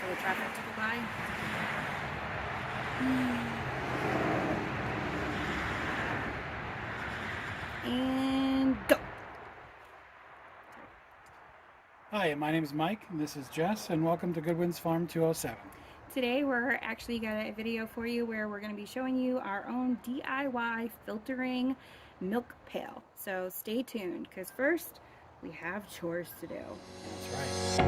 the traffic to go by. And go. Hi, my name is Mike, and this is Jess, and welcome to Goodwin's Farm 207. Today we're actually got a video for you where we're going to be showing you our own DIY filtering milk pail. So stay tuned, because first we have chores to do. That's right.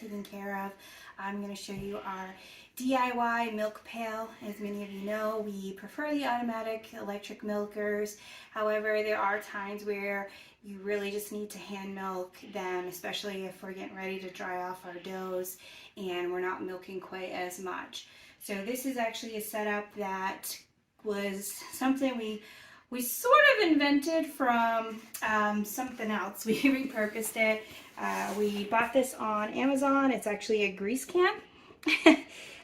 Taken care of, I'm going to show you our DIY milk pail. As many of you know, we prefer the automatic electric milkers. However, there are times where you really just need to hand milk them, especially if we're getting ready to dry off our doughs and we're not milking quite as much. So this is actually a setup that was something we sort of invented from something else. We repurposed it. We bought this on Amazon. It's actually a grease can.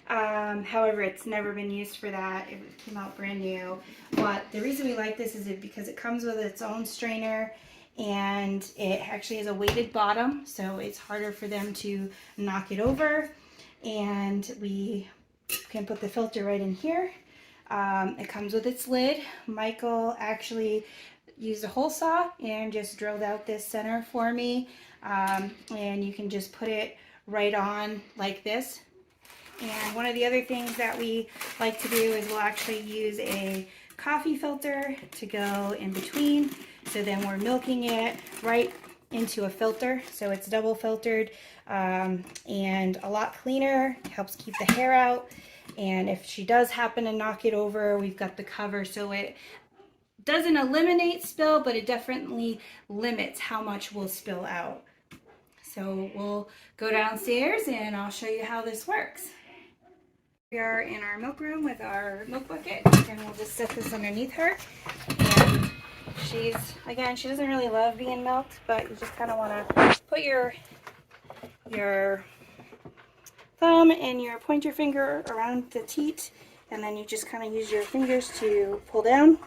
However, it's never been used for that. It came out brand new. But the reason we like this is because it comes with its own strainer, and it actually has a weighted bottom, so it's harder for them to knock it over. And we can put the filter right in here. It comes with its lid. Michael actually used a hole saw and just drilled out this center for me. And you can just put it right on like this. And one of the other things that we like to do is we'll actually use a coffee filter to go in between. So then we're milking it right into a filter. So it's double filtered and a lot cleaner, helps keep the hair out. And if she does happen to knock it over, we've got the cover so it doesn't eliminate spill, but it definitely limits how much will spill out. So we'll go downstairs and I'll show you how this works. We are in our milk room with our milk bucket, and we'll just set this underneath her. And she doesn't really love being milked, but you just kind of want to put your thumb and your pointer finger around the teat, and then you just kind of use your fingers to pull down.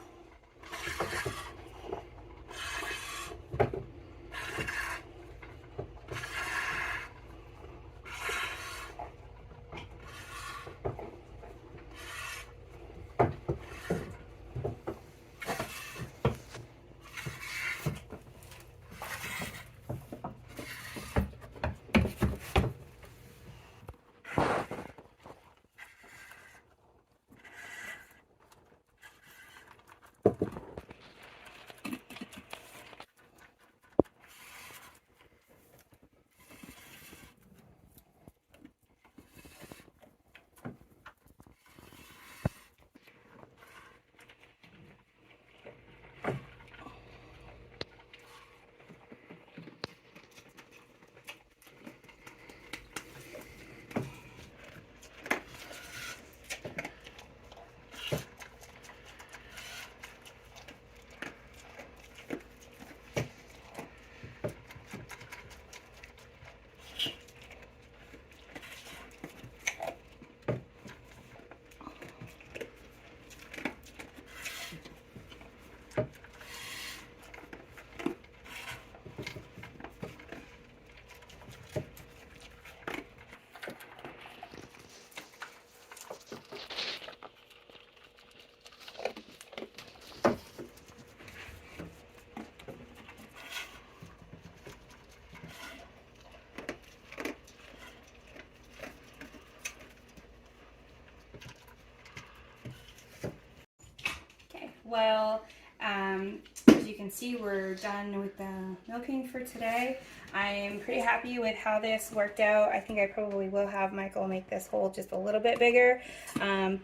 Well, as you can see, we're done with the milking for today. I am pretty happy with how this worked out. I think I probably will have Michael make this hole just a little bit bigger,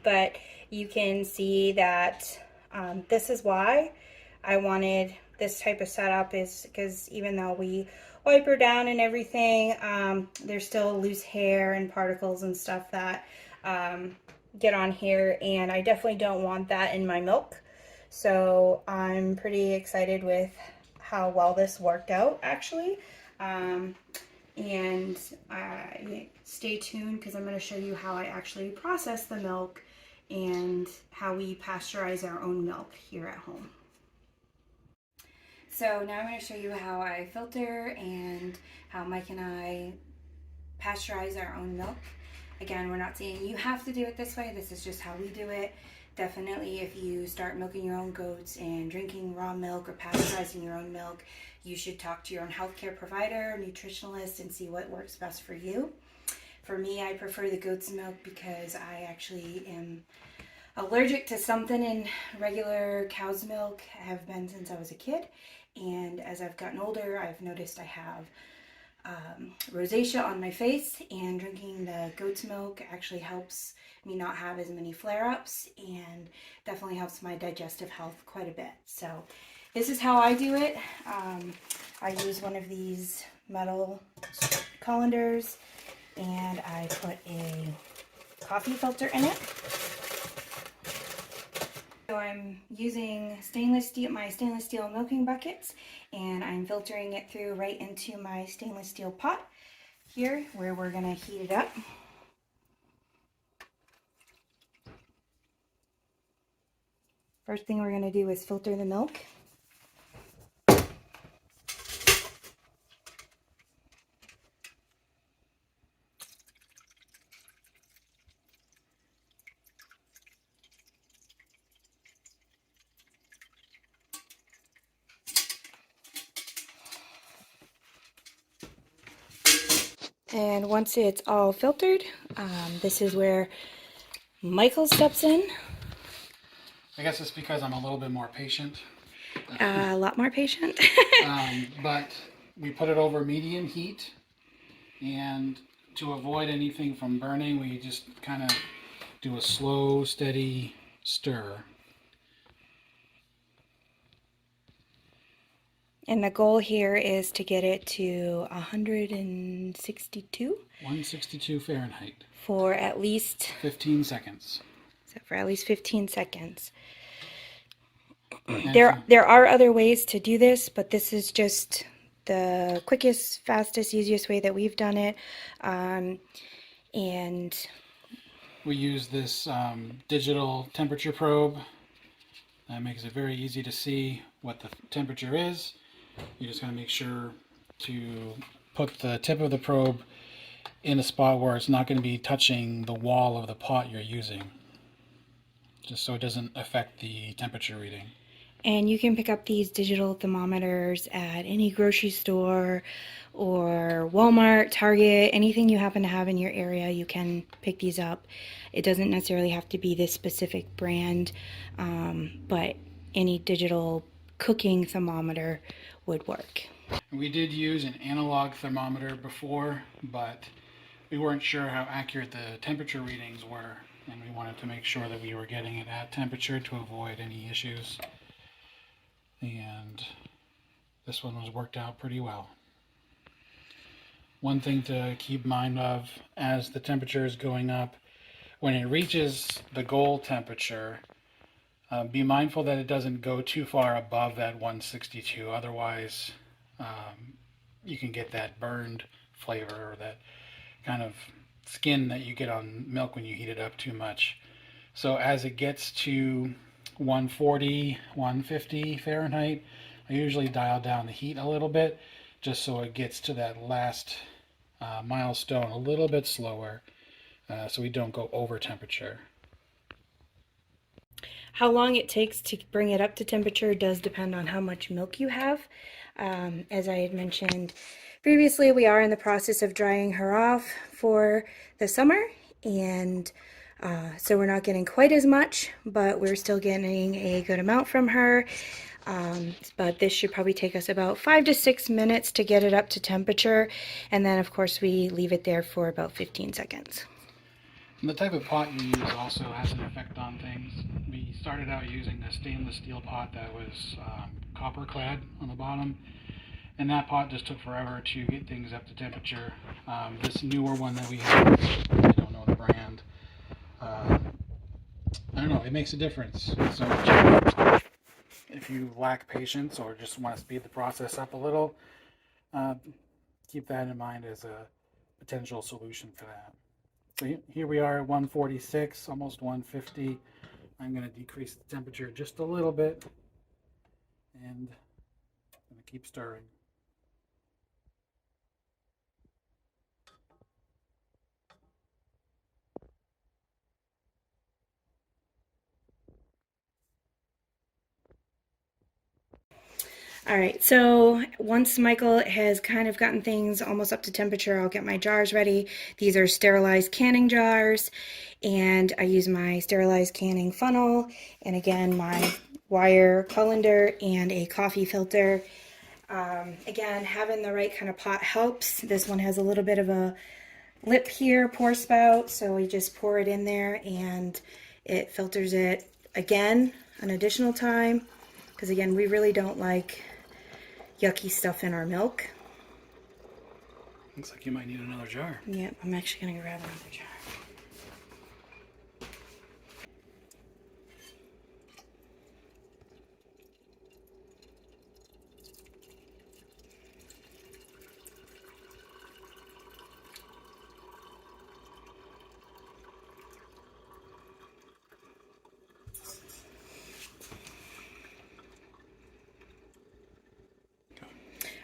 but you can see that this is why I wanted this type of setup, is because even though we wipe her down and everything, there's still loose hair and particles and stuff that get on here, and I definitely don't want that in my milk. So I'm pretty excited with how well this worked out, actually. And stay tuned, because I'm going to show you how I actually process the milk and how we pasteurize our own milk here at home. So now I'm going to show you how I filter and how Mike and I pasteurize our own milk. Again, we're not saying you have to do it this way. This is just how we do it. Definitely, if you start milking your own goats and drinking raw milk or pasteurizing your own milk, you should talk to your own healthcare provider, nutritionalist, and see what works best for you. For me, I prefer the goat's milk because I actually am allergic to something in regular cow's milk. I have been since I was a kid, and as I've gotten older, I've noticed I have rosacea on my face, and drinking the goat's milk actually helps me not have as many flare-ups and definitely helps my digestive health quite a bit. So this is how I do it. I use one of these metal colanders, and I put a coffee filter in it. So I'm using my stainless steel milking buckets, and I'm filtering it through right into my stainless steel pot here, where we're going to heat it up. First thing we're going to do is filter the milk. And once it's all filtered, this is where Michael steps in. I guess it's because I'm a little bit more patient. A lot more patient. But we put it over medium heat, and to avoid anything from burning, we just kind of do a slow, steady stir. And the goal here is to get it to 162? 162 Fahrenheit. For at least 15 seconds. So for at least 15 seconds. There are other ways to do this, but this is just the quickest, fastest, easiest way that we've done it. And we use this digital temperature probe. That makes it very easy to see what the temperature is. You just got to make sure to put the tip of the probe in a spot where it's not going to be touching the wall of the pot you're using, just so it doesn't affect the temperature reading. And you can pick up these digital thermometers at any grocery store or Walmart, Target, anything you happen to have in your area. You can pick these up. It doesn't necessarily have to be this specific brand, but any digital cooking thermometer would work. We did use an analog thermometer before, but we weren't sure how accurate the temperature readings were, and we wanted to make sure that we were getting it at temperature to avoid any issues. And this one was worked out pretty well. One thing to keep in mind of as the temperature is going up, when it reaches the goal temperature, be mindful that it doesn't go too far above that 162. Otherwise, you can get that burned flavor, or that kind of skin that you get on milk when you heat it up too much. So as it gets to 140, 150 Fahrenheit, I usually dial down the heat a little bit, just so it gets to that last milestone a little bit slower, so we don't go over temperature. How long it takes to bring it up to temperature does depend on how much milk you have. As I had mentioned previously, we are in the process of drying her off for the summer, and So we're not getting quite as much, but we're still getting a good amount from her. But this should probably take us about 5 to 6 minutes to get it up to temperature. And then of course we leave it there for about 15 seconds. And the type of pot you use also has an effect on things. We started out using a stainless steel pot that was copper clad on the bottom, and that pot just took forever to get things up to temperature. This newer one that we have, I don't know the brand. I don't know, it makes a difference. So if you lack patience or just want to speed the process up a little, uh, keep that in mind as a potential solution for that. So here we are at 146, almost 150. I'm going to decrease the temperature just a little bit, and I'm going to keep stirring. All right, so once Michael has kind of gotten things almost up to temperature, I'll get my jars ready. These are sterilized canning jars, and I use my sterilized canning funnel, and again, my wire colander and a coffee filter. Again, having the right kind of pot helps. This one has a little bit of a lip here, pour spout, so we just pour it in there and it filters it again an additional time, because again, we really don't like yucky stuff in our milk. Looks like you might need another jar. Yep, I'm actually going to grab another jar.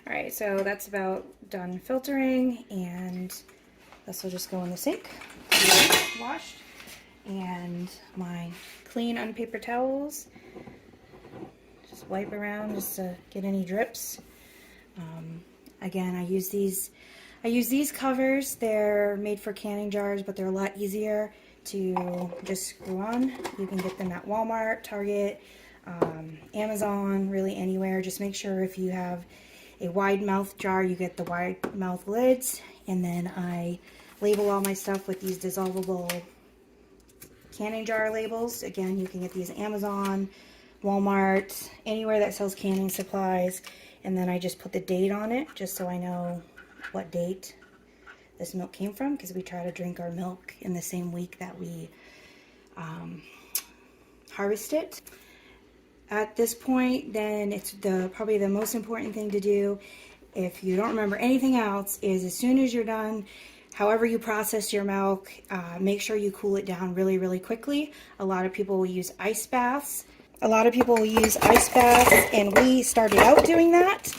All right, so that's about done filtering, and this will just go in the sink, washed, and my clean unpaper towels. Just wipe around just to get any drips. Again, I use these covers. They're made for canning jars, but they're a lot easier to just screw on. You can get them at Walmart, Target, Amazon, really anywhere. Just make sure if you have a wide mouth jar, you get the wide mouth lids, and then I label all my stuff with these dissolvable canning jar labels. Again, you can get these at Amazon, Walmart, anywhere that sells canning supplies, and then I just put the date on it just so I know what date this milk came from, because we try to drink our milk in the same week that we harvest it. At this point, then it's probably the most important thing to do, if you don't remember anything else, is as soon as you're done, however you process your milk, make sure you cool it down really, really quickly. A lot of people will use ice baths. And we started out doing that,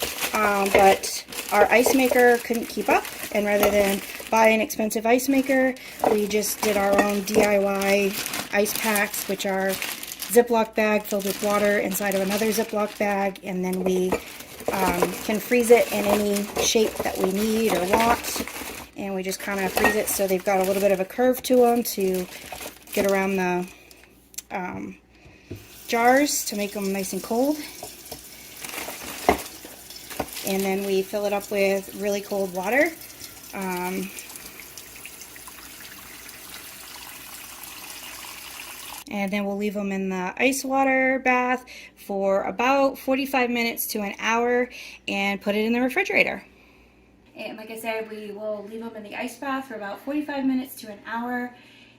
but our ice maker couldn't keep up, and rather than buy an expensive ice maker, we just did our own DIY ice packs, which are Ziploc bag filled with water inside of another Ziploc bag, and then we can freeze it in any shape that we need or want, and we just kind of freeze it so they've got a little bit of a curve to them to get around the jars to make them nice and cold. And then we fill it up with really cold water. And then we'll leave them in the ice water bath for about 45 minutes to an hour and put it in the refrigerator. And like I said, we will leave them in the ice bath for about 45 minutes to an hour.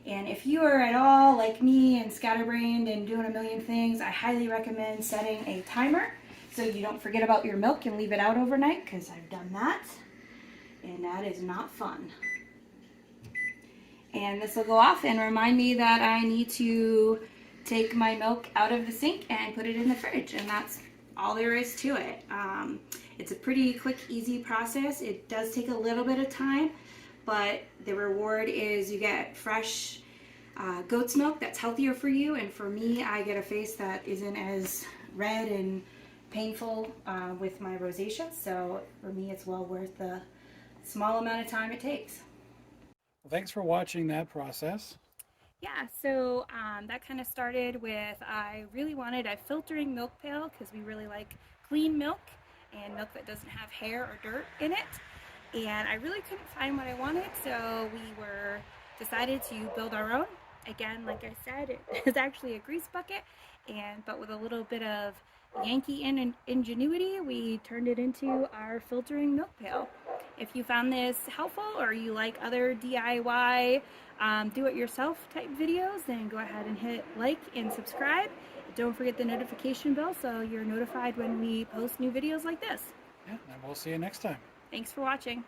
And if you are at all like me and scatterbrained and doing a million things, I highly recommend setting a timer so you don't forget about your milk and leave it out overnight, because I've done that, and that is not fun. And this will go off and remind me that I need to take my milk out of the sink and put it in the fridge, and that's all there is to it. It's a pretty quick, easy process. It does take a little bit of time, but the reward is you get fresh goat's milk that's healthier for you, and for me, I get a face that isn't as red and painful with my rosacea, so for me it's well worth the small amount of time it takes. Well, thanks for watching that process. Yeah, so that kind of started with I really wanted a filtering milk pail because we really like clean milk and milk that doesn't have hair or dirt in it. And I really couldn't find what I wanted, so we were decided to build our own. Again, like I said, it is actually a grease bucket, and but with a little bit of Yankee ingenuity, we turned it into our filtering milk pail. If you found this helpful or you like other DIY do-it-yourself type videos, then go ahead and hit like and subscribe. Don't forget the notification bell so you're notified when we post new videos like this. Yeah, and we'll see you next time. Thanks for watching.